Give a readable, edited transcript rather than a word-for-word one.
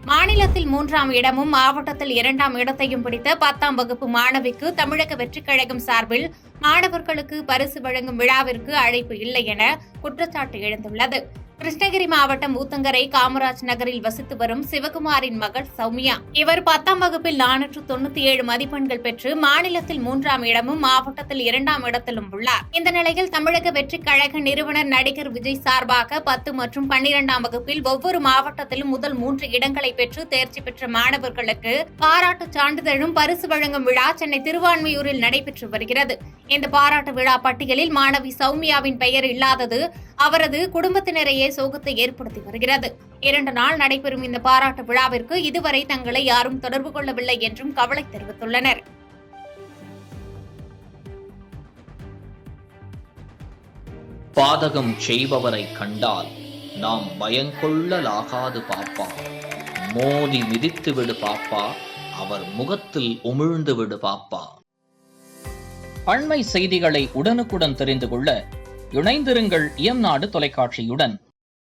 மாநிலத்தில் 3ஆம் இடமும் மாவட்டத்தில் 2ஆம் இடத்தையும் பிடித்த 10ஆம் வகுப்பு மாணவிக்கு தமிழக வெற்றிக் கழகம் சார்பில் மாணவர்களுக்கு பரிசு வழங்கும் விழாவிற்கு அழைப்பு இல்லை என குற்றச்சாட்டு எழுந்துள்ளது. கிருஷ்ணகிரி மாவட்டம் ஊத்தங்கரை காமராஜ் நகரில் வசித்து வரும் சிவகுமாரின் மகள் சௌமியா. இவர் 10ஆம் வகுப்பில் 497 மதிப்பெண்கள் பெற்று மாநிலத்தில் 3ஆம் இடமும் மாவட்டத்தில் 2ஆம் இடத்திலும் உள்ளார். இந்த நிலையில் தமிழக வெற்றிக் கழக நிறுவனர் நடிகர் விஜய் சார்பாக 10 மற்றும் 12ஆம் வகுப்பில் ஒவ்வொரு மாவட்டத்திலும் முதல் 3 இடங்களை பெற்று தேர்ச்சி பெற்ற மாணவர்களுக்கு பாராட்டு சான்றிதழும் பரிசு வழங்கும் விழா சென்னை திருவான்மியூரில் நடைபெற்று வருகிறது. இந்த பாராட்டு விழா பட்டியலில் மாணவி சௌமியாவின் பெயர் இல்லாதது அவரது குடும்பத்தினரையே சோகத்தை ஏற்படுத்தி வருகிறது. 2 நாள் நடைபெறும் இந்த பாராட்டு விழாவிற்கு இதுவரை தங்களை யாரும் தொடர்பு கொள்ளவில்லை என்றும் கவலை தெரிவித்துள்ளனர். பாதகம் செய்பவரை கண்டால் நாம் பயங்கொள்ளலாகாது பாப்பா, மோதி மிதித்து விடு பாப்பா, அவர் முகத்தில் உமிழ்ந்து விடு பாப்பா. அண்மை செய்திகளை உடனுக்குடன் தெரிந்து கொள்ள இணைந்திருங்கள் இயம்நாடு தொலைக்காட்சியுடன்.